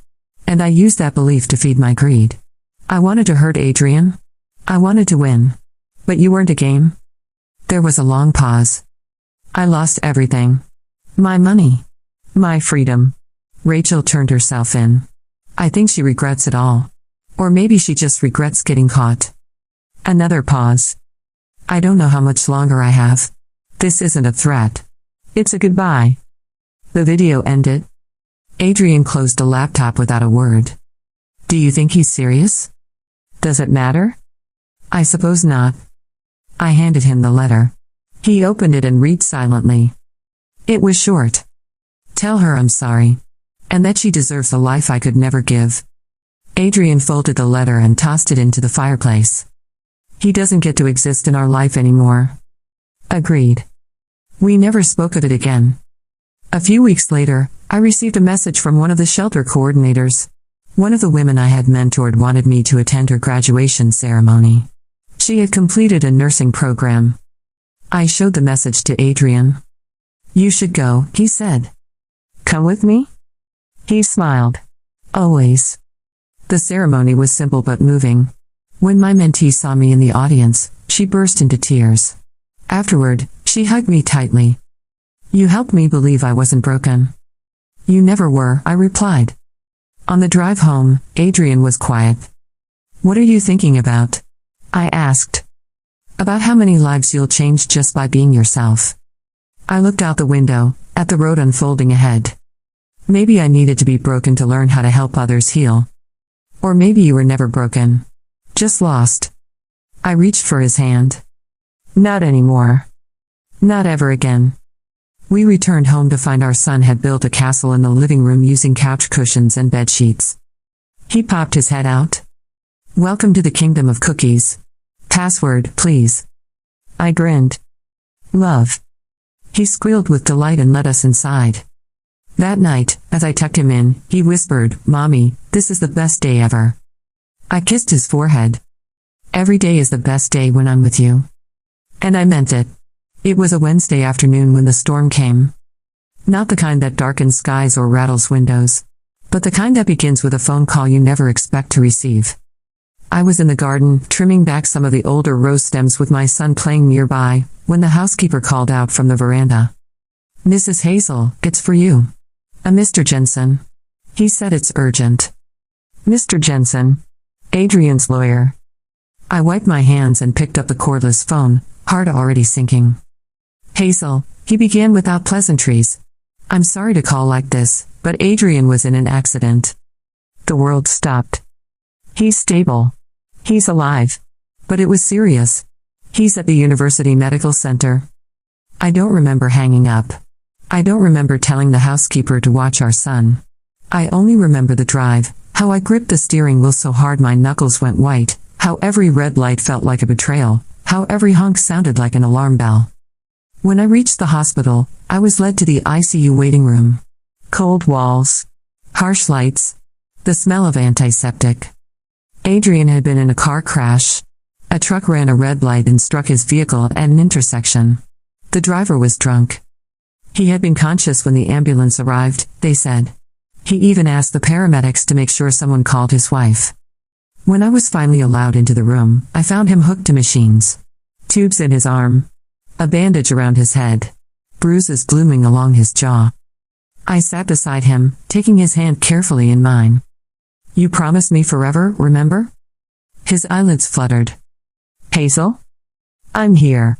And I used that belief to feed my greed. I wanted to hurt Adrian. I wanted to win. But you weren't a game. There was a long pause. I lost everything. My money. My freedom. Rachel turned herself in. I think she regrets it all. Or maybe she just regrets getting caught. Another pause. I don't know how much longer I have. This isn't a threat. It's a goodbye. The video ended. Adrian closed the laptop without a word. Do you think he's serious? Does it matter? I suppose not. I handed him the letter. He opened it and read silently. It was short. Tell her I'm sorry. And that she deserves the life I could never give. Adrian folded the letter and tossed it into the fireplace. He doesn't get to exist in our life anymore. Agreed. We never spoke of it again. A few weeks later, I received a message from one of the shelter coordinators. One of the women I had mentored wanted me to attend her graduation ceremony. She had completed a nursing program. I showed the message to Adrian. You should go, he said. Come with me? He smiled. Always. The ceremony was simple but moving. When my mentee saw me in the audience, she burst into tears. Afterward, she hugged me tightly. You helped me believe I wasn't broken. You never were, I replied. On the drive home, Adrian was quiet. What are you thinking about? I asked. About how many lives you'll change just by being yourself. I looked out the window, at the road unfolding ahead. Maybe I needed to be broken to learn how to help others heal. Or maybe you were never broken. Just lost. I reached for his hand. Not anymore. Not ever again. We returned home to find our son had built a castle in the living room using couch cushions and bed sheets. He popped his head out. Welcome to the kingdom of cookies. Password, please. I grinned. Love. He squealed with delight and let us inside. That night, as I tucked him in, he whispered, Mommy, this is the best day ever. I kissed his forehead. Every day is the best day when I'm with you. And I meant it. It was a Wednesday afternoon when the storm came. Not the kind that darkens skies or rattles windows, but the kind that begins with a phone call you never expect to receive. I was in the garden, trimming back some of the older rose stems with my son playing nearby, when the housekeeper called out from the veranda. "Mrs. Hazel, it's for you. Mr. Jensen." He said it's urgent. "Mr. Jensen?" "Adrian's lawyer." I wiped my hands and picked up the cordless phone, heart already sinking. "Hazel," he began without pleasantries. "I'm sorry to call like this, but Adrian was in an accident." The world stopped. "He's stable. He's alive. But it was serious. He's at the University Medical Center." I don't remember hanging up. I don't remember telling the housekeeper to watch our son. I only remember the drive, how I gripped the steering wheel so hard my knuckles went white, how every red light felt like a betrayal, how every honk sounded like an alarm bell. When I reached the hospital, I was led to the ICU waiting room. Cold walls. Harsh lights. The smell of antiseptic. Adrian had been in a car crash. A truck ran a red light and struck his vehicle at an intersection. The driver was drunk. He had been conscious when the ambulance arrived, they said. He even asked the paramedics to make sure someone called his wife. When I was finally allowed into the room, I found him hooked to machines. Tubes in his arm. A bandage around his head. Bruises blooming along his jaw. I sat beside him, taking his hand carefully in mine. "You promised me forever, remember?" His eyelids fluttered. "Hazel? I'm here."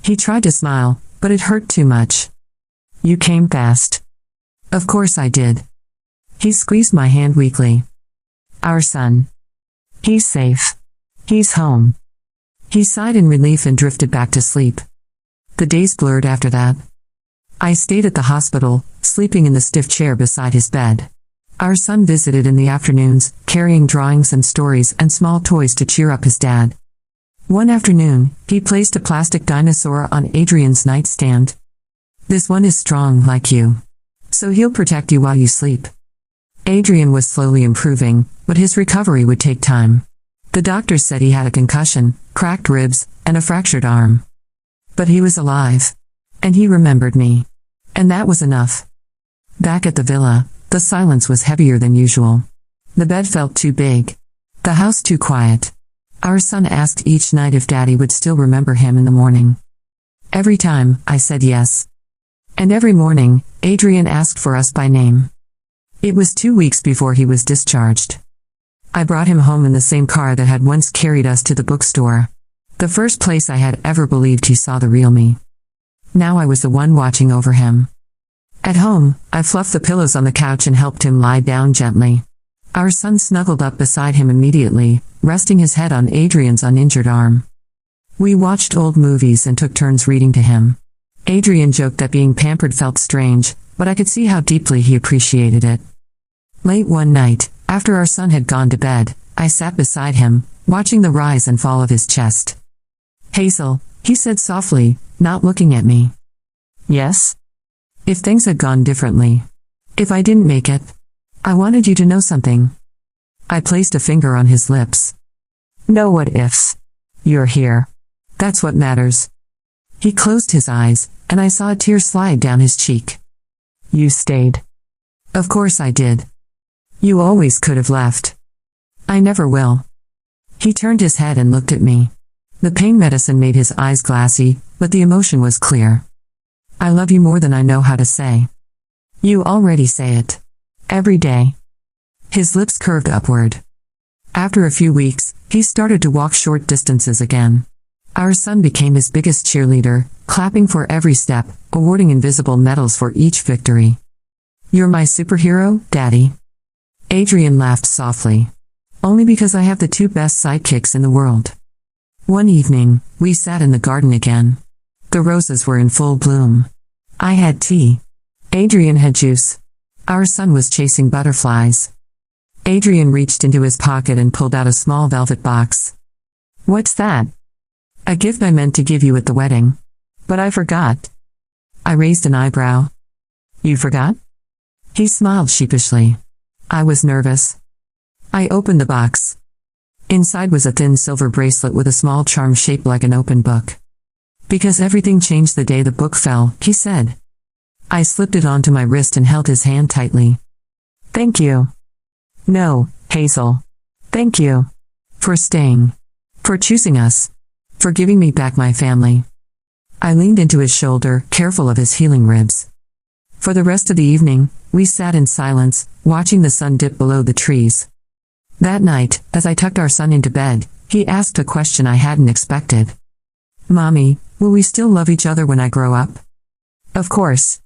He tried to smile, but it hurt too much. "You came fast." "Of course I did." He squeezed my hand weakly. "Our son. He's safe. He's home." He sighed in relief and drifted back to sleep. The days blurred after that. I stayed at the hospital, sleeping in the stiff chair beside his bed. Our son visited in the afternoons, carrying drawings and stories and small toys to cheer up his dad. One afternoon, he placed a plastic dinosaur on Adrian's nightstand. "This one is strong like you. So he'll protect you while you sleep." Adrian was slowly improving, but his recovery would take time. The doctors said he had a concussion, cracked ribs, and a fractured arm. But he was alive. And he remembered me. And that was enough. Back at the villa, the silence was heavier than usual. The bed felt too big. The house too quiet. Our son asked each night if Daddy would still remember him in the morning. Every time, I said yes. And every morning, Adrian asked for us by name. It was 2 weeks before he was discharged. I brought him home in the same car that had once carried us to the bookstore. The first place I had ever believed he saw the real me. Now I was the one watching over him. At home, I fluffed the pillows on the couch and helped him lie down gently. Our son snuggled up beside him immediately, resting his head on Adrian's uninjured arm. We watched old movies and took turns reading to him. Adrian joked that being pampered felt strange, but I could see how deeply he appreciated it. Late one night, after our son had gone to bed, I sat beside him, watching the rise and fall of his chest. "Hazel," he said softly, not looking at me. "Yes?" "If things had gone differently. If I didn't make it. I wanted you to know something." I placed a finger on his lips. "No what ifs. You're here. That's what matters." He closed his eyes, and I saw a tear slide down his cheek. "You stayed." "Of course I did. You always could have left." "I never will." He turned his head and looked at me. The pain medicine made his eyes glassy, but the emotion was clear. "I love you more than I know how to say." "You already say it. Every day." His lips curved upward. After a few weeks, he started to walk short distances again. Our son became his biggest cheerleader, clapping for every step, awarding invisible medals for each victory. "You're my superhero, Daddy." Adrian laughed softly. "Only because I have the 2 best sidekicks in the world." One evening, we sat in the garden again. The roses were in full bloom. I had tea. Adrian had juice. Our son was chasing butterflies. Adrian reached into his pocket and pulled out a small velvet box. "What's that?" "A gift I meant to give you at the wedding. But I forgot." I raised an eyebrow. "You forgot?" He smiled sheepishly. I was nervous. I opened the box. Inside was a thin silver bracelet with a small charm shaped like an open book. "Because everything changed the day the book fell," he said. I slipped it onto my wrist and held his hand tightly. "Thank you." "No, Hazel. Thank you." For staying. For choosing us. For giving me back my family. I leaned into his shoulder, careful of his healing ribs. For the rest of the evening, we sat in silence, watching the sun dip below the trees. That night, as I tucked our son into bed, he asked a question I hadn't expected. Mommy, will we still love each other when I grow up? Of course.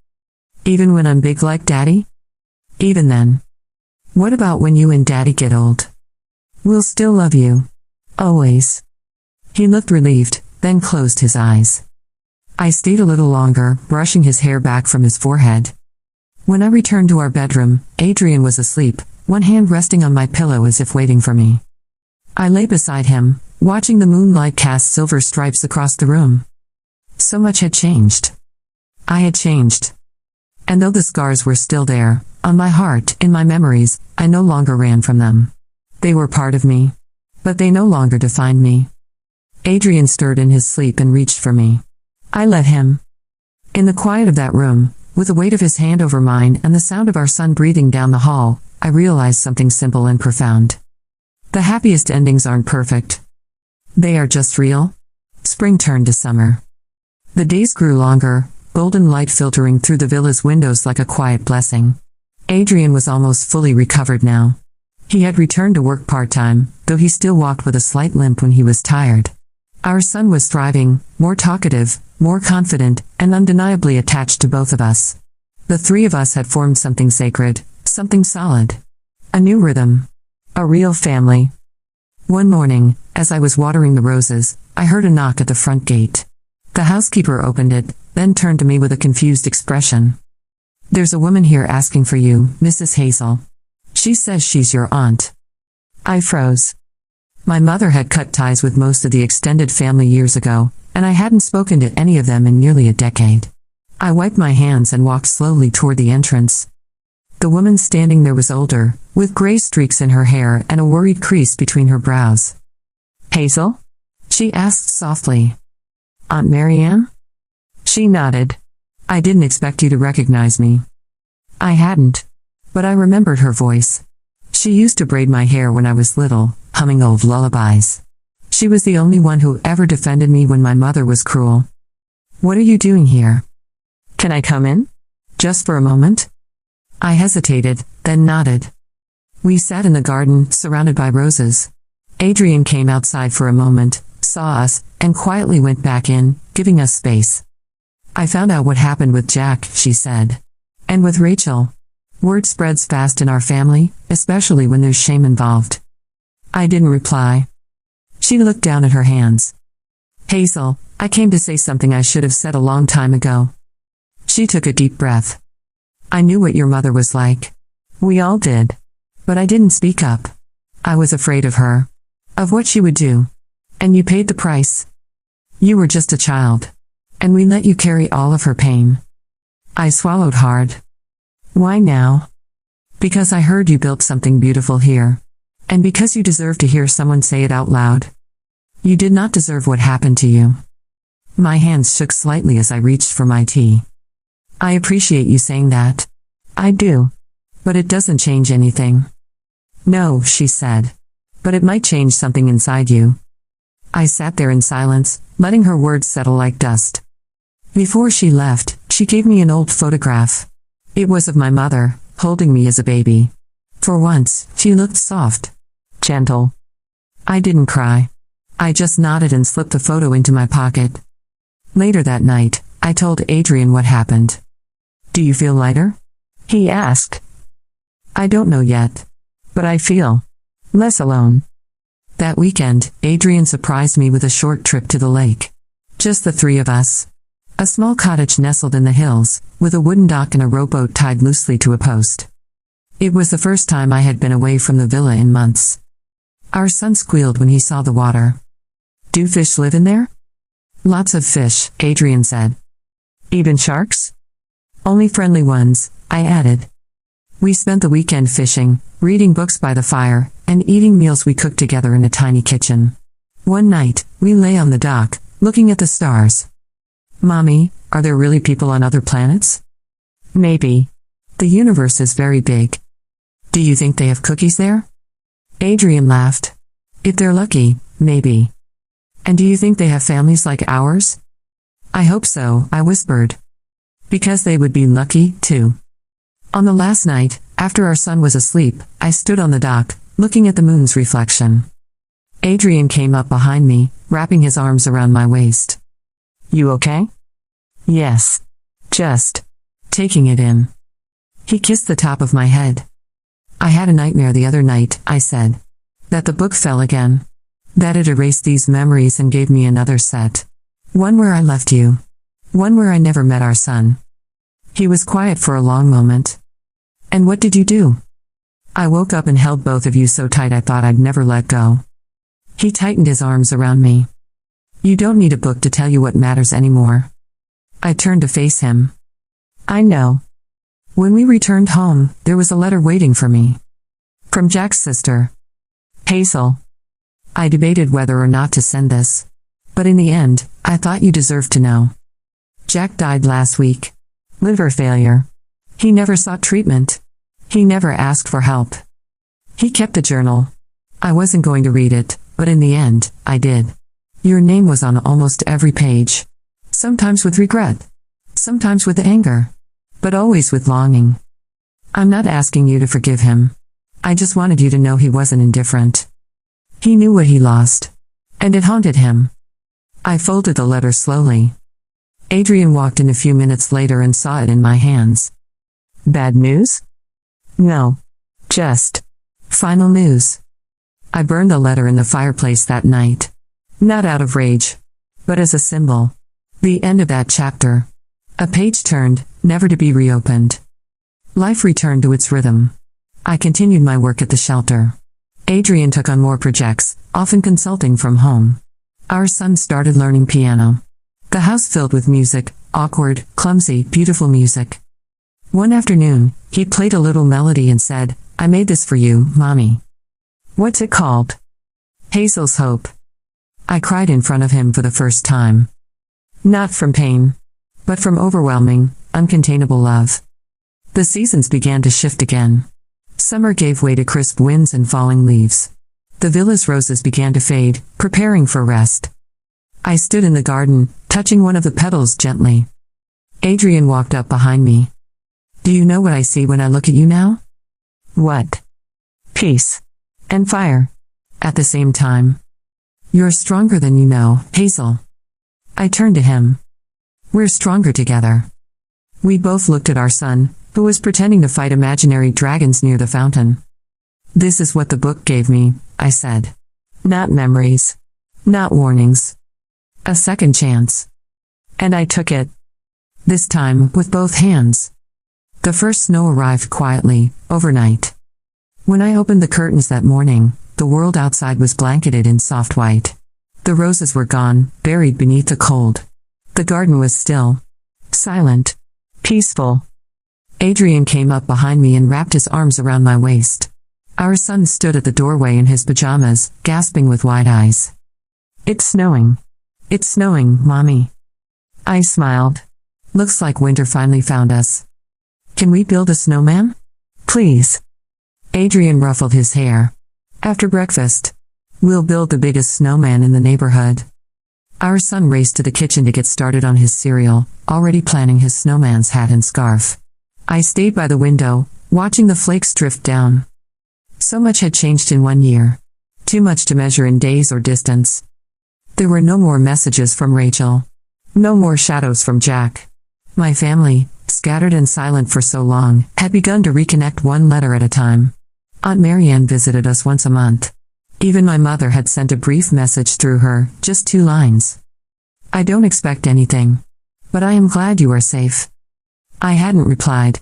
Even when I'm big like Daddy? Even then. What about when you and Daddy get old? We'll still love you. Always. He looked relieved, then closed his eyes. I stayed a little longer, brushing his hair back from his forehead. When I returned to our bedroom, Adrian was asleep, one hand resting on my pillow as if waiting for me. I lay beside him, watching the moonlight cast silver stripes across the room. So much had changed. I had changed. And though the scars were still there, on my heart, in my memories, I no longer ran from them. They were part of me. But they no longer defined me. Adrian stirred in his sleep and reached for me. I let him. In the quiet of that room, with the weight of his hand over mine and the sound of our son breathing down the hall, I realized something simple and profound. The happiest endings aren't perfect. They are just real. Spring turned to summer. The days grew longer, golden light filtering through the villa's windows like a quiet blessing. Adrian was almost fully recovered now. He had returned to work part-time, though he still walked with a slight limp when he was tired. Our son was thriving, more talkative, more confident, and undeniably attached to both of us. The three of us had formed something sacred, something solid. A new rhythm. A real family. One morning, as I was watering the roses, I heard a knock at the front gate. The housekeeper opened it, then turned to me with a confused expression. There's a woman here asking for you, Mrs. Hazel. She says she's your aunt. I froze. My mother had cut ties with most of the extended family years ago, and I hadn't spoken to any of them in nearly a decade. I wiped my hands and walked slowly toward the entrance. The woman standing there was older, with gray streaks in her hair and a worried crease between her brows. Hazel? She asked softly. Aunt Marianne? She nodded. I didn't expect you to recognize me. I hadn't. But I remembered her voice. She used to braid my hair when I was little, humming old lullabies. She was the only one who ever defended me when my mother was cruel. What are you doing here? Can I come in? Just for a moment? I hesitated, then nodded. We sat in the garden, surrounded by roses. Adrian came outside for a moment, saw us, and quietly went back in, giving us space. I found out what happened with Jack, she said. And with Rachel. Word spreads fast in our family, especially when there's shame involved. I didn't reply. She looked down at her hands. Hazel, I came to say something I should have said a long time ago. She took a deep breath. I knew what your mother was like. We all did. But I didn't speak up. I was afraid of her. Of what she would do. And you paid the price. You were just a child. And we let you carry all of her pain. I swallowed hard. Why now? Because I heard you built something beautiful here. And because you deserve to hear someone say it out loud. You did not deserve what happened to you. My hands shook slightly as I reached for my tea. I appreciate you saying that. I do. But it doesn't change anything. No, she said. But it might change something inside you. I sat there in silence, letting her words settle like dust. Before she left, she gave me an old photograph. It was of my mother, holding me as a baby. For once, she looked soft. Gentle. I didn't cry. I just nodded and slipped the photo into my pocket. Later that night, I told Adrian what happened. Do you feel lighter? He asked. I don't know yet. But I feel less alone. That weekend, Adrian surprised me with a short trip to the lake. Just the three of us. A small cottage nestled in the hills, with a wooden dock and a rowboat tied loosely to a post. It was the first time I had been away from the villa in months. Our son squealed when he saw the water. Do fish live in there? Lots of fish, Adrian said. Even sharks? Only friendly ones, I added. We spent the weekend fishing, reading books by the fire, and eating meals we cooked together in a tiny kitchen. One night, we lay on the dock, looking at the stars. Mommy, are there really people on other planets? Maybe. The universe is very big. Do you think they have cookies there? Adrian laughed. If they're lucky, maybe. And do you think they have families like ours? I hope so, I whispered. Because they would be lucky, too. On the last night, after our son was asleep, I stood on the dock, looking at the moon's reflection. Adrian came up behind me, wrapping his arms around my waist. You okay? Yes. Just taking it in. He kissed the top of my head. I had a nightmare the other night, I said. That the book fell again. That it erased these memories and gave me another set. One where I left you. One where I never met our son. He was quiet for a long moment. And what did you do? I woke up and held both of you so tight I thought I'd never let go. He tightened his arms around me. You don't need a book to tell you what matters anymore. I turned to face him. I know. When we returned home, there was a letter waiting for me. From Jack's sister. Hazel. I debated whether or not to send this. But in the end, I thought you deserved to know. Jack died last week. Liver failure. He never sought treatment. He never asked for help. He kept a journal. I wasn't going to read it, but in the end, I did. Your name was on almost every page. Sometimes with regret. Sometimes with anger. But always with longing. I'm not asking you to forgive him. I just wanted you to know he wasn't indifferent. He knew what he lost. And it haunted him. I folded the letter slowly. Adrian walked in a few minutes later and saw it in my hands. Bad news? No. Just final news. I burned the letter in the fireplace that night. Not out of rage, but as a symbol. The end of that chapter. A page turned, never to be reopened. Life returned to its rhythm. I continued my work at the shelter. Adrian took on more projects, often consulting from home. Our son started learning piano. The house filled with music, awkward, clumsy, beautiful music. One afternoon, he played a little melody and said, I made this for you, Mommy. What's it called? Hazel's Hope. I cried in front of him for the first time. Not from pain, but from overwhelming, uncontainable love. The seasons began to shift again. Summer gave way to crisp winds and falling leaves. The villa's roses began to fade, preparing for rest. I stood in the garden, touching one of the petals gently. Adrian walked up behind me. Do you know what I see when I look at you now? What? Peace. And fire. At the same time. You're stronger than you know, Hazel. I turned to him. We're stronger together. We both looked at our son, who was pretending to fight imaginary dragons near the fountain. This is what the book gave me, I said. Not memories. Not warnings. A second chance. And I took it. This time, with both hands. The first snow arrived quietly, overnight. When I opened the curtains that morning, the world outside was blanketed in soft white. The roses were gone, buried beneath the cold. The garden was still. Silent. Peaceful. Adrian came up behind me and wrapped his arms around my waist. Our son stood at the doorway in his pajamas, gasping with wide eyes. It's snowing. It's snowing, Mommy. I smiled. Looks like winter finally found us. Can we build a snowman? Please. Adrian ruffled his hair. After breakfast. We'll build the biggest snowman in the neighborhood. Our son raced to the kitchen to get started on his cereal, already planning his snowman's hat and scarf. I stayed by the window, watching the flakes drift down. So much had changed in 1 year. Too much to measure in days or distance. There were no more messages from Rachel. No more shadows from Jack. My family, scattered and silent for so long, had begun to reconnect one letter at a time. Aunt Marianne visited us once a month. Even my mother had sent a brief message through her, just 2 lines. I don't expect anything. But I am glad you are safe. I hadn't replied.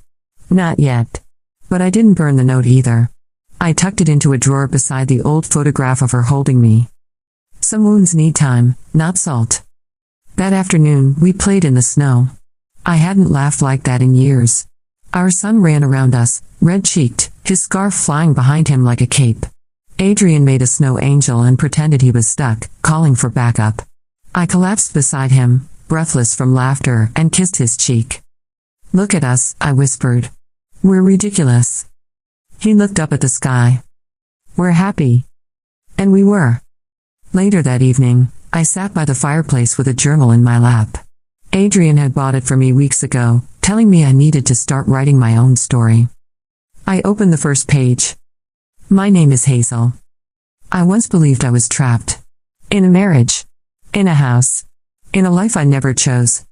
Not yet. But I didn't burn the note either. I tucked it into a drawer beside the old photograph of her holding me. Some wounds need time, not salt. That afternoon, we played in the snow. I hadn't laughed like that in years. Our son ran around us, red-cheeked, his scarf flying behind him like a cape. Adrian made a snow angel and pretended he was stuck, calling for backup. I collapsed beside him, breathless from laughter, and kissed his cheek. Look at us, I whispered. We're ridiculous. He looked up at the sky. We're happy. And we were. Later that evening, I sat by the fireplace with a journal in my lap. Adrian had bought it for me weeks ago, telling me I needed to start writing my own story. I opened the first page. My name is Hazel. I once believed I was trapped. In a marriage. In a house. In a life I never chose.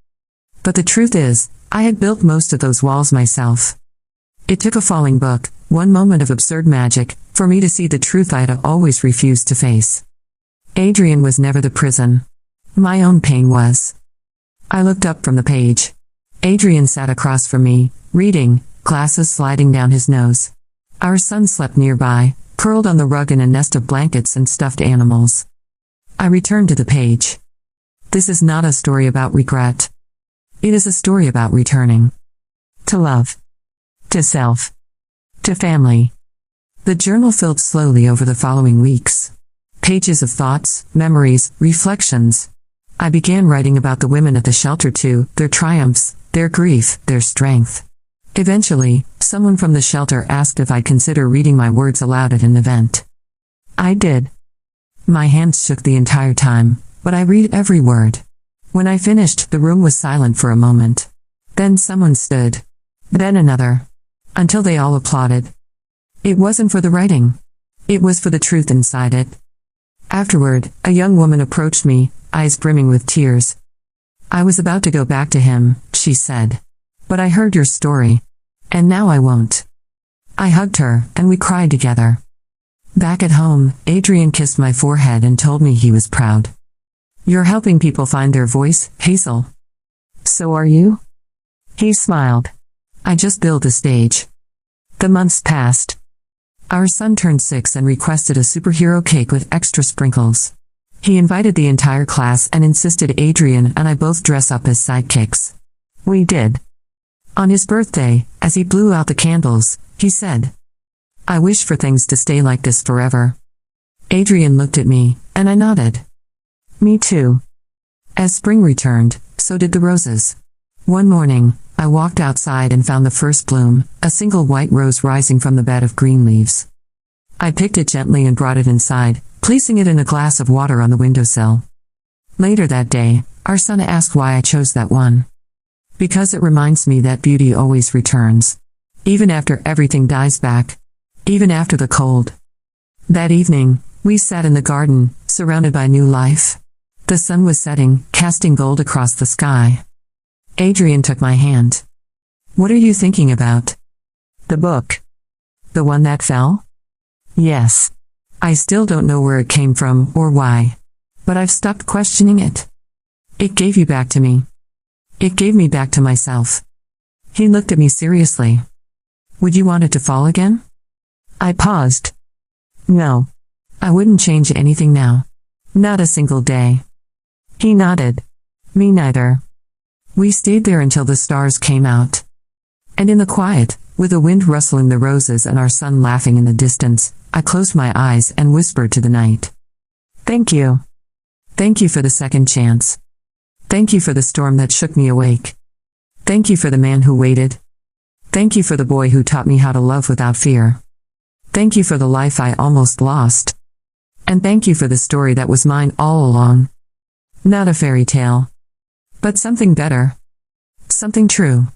But the truth is, I had built most of those walls myself. It took a falling book, one moment of absurd magic, for me to see the truth I had always refused to face. Adrian was never the prison. My own pain was. I looked up from the page. Adrian sat across from me, reading, glasses sliding down his nose. Our son slept nearby, curled on the rug in a nest of blankets and stuffed animals. I returned to the page. This is not a story about regret. It is a story about returning. To love. To self. To family. The journal filled slowly over the following weeks. Pages of thoughts, memories, reflections. I began writing about the women at the shelter too, their triumphs, their grief, their strength. Eventually, someone from the shelter asked if I'd consider reading my words aloud at an event. I did. My hands shook the entire time, but I read every word. When I finished, the room was silent for a moment. Then someone stood. Then another. Until they all applauded. It wasn't for the writing. It was for the truth inside it. Afterward, a young woman approached me, eyes brimming with tears. I was about to go back to him, she said. But I heard your story. And now I won't. I hugged her, and we cried together. Back at home, Adrian kissed my forehead and told me he was proud. You're helping people find their voice, Hazel. So are you? He smiled. I just built a stage. The months passed. Our son turned 6 and requested a superhero cake with extra sprinkles. He invited the entire class and insisted Adrian and I both dress up as sidekicks. We did. On his birthday, as he blew out the candles, he said, I wish for things to stay like this forever. Adrian looked at me, and I nodded. Me too. As spring returned, so did the roses. One morning, I walked outside and found the first bloom, a single white rose rising from the bed of green leaves. I picked it gently and brought it inside, placing it in a glass of water on the windowsill. Later that day, our son asked why I chose that one. Because it reminds me that beauty always returns. Even after everything dies back. Even after the cold. That evening, we sat in the garden, surrounded by new life. The sun was setting, casting gold across the sky. Adrian took my hand. What are you thinking about? The book. The one that fell? Yes. I still don't know where it came from or why. But I've stopped questioning it. It gave you back to me. It gave me back to myself. He looked at me seriously. Would you want it to fall again? I paused. No. I wouldn't change anything now. Not a single day. He nodded. Me neither. We stayed there until the stars came out. And in the quiet, with the wind rustling the roses and our son laughing in the distance, I closed my eyes and whispered to the night. Thank you. Thank you for the second chance. Thank you for the storm that shook me awake. Thank you for the man who waited. Thank you for the boy who taught me how to love without fear. Thank you for the life I almost lost. And thank you for the story that was mine all along. Not a fairy tale. But something better. Something true.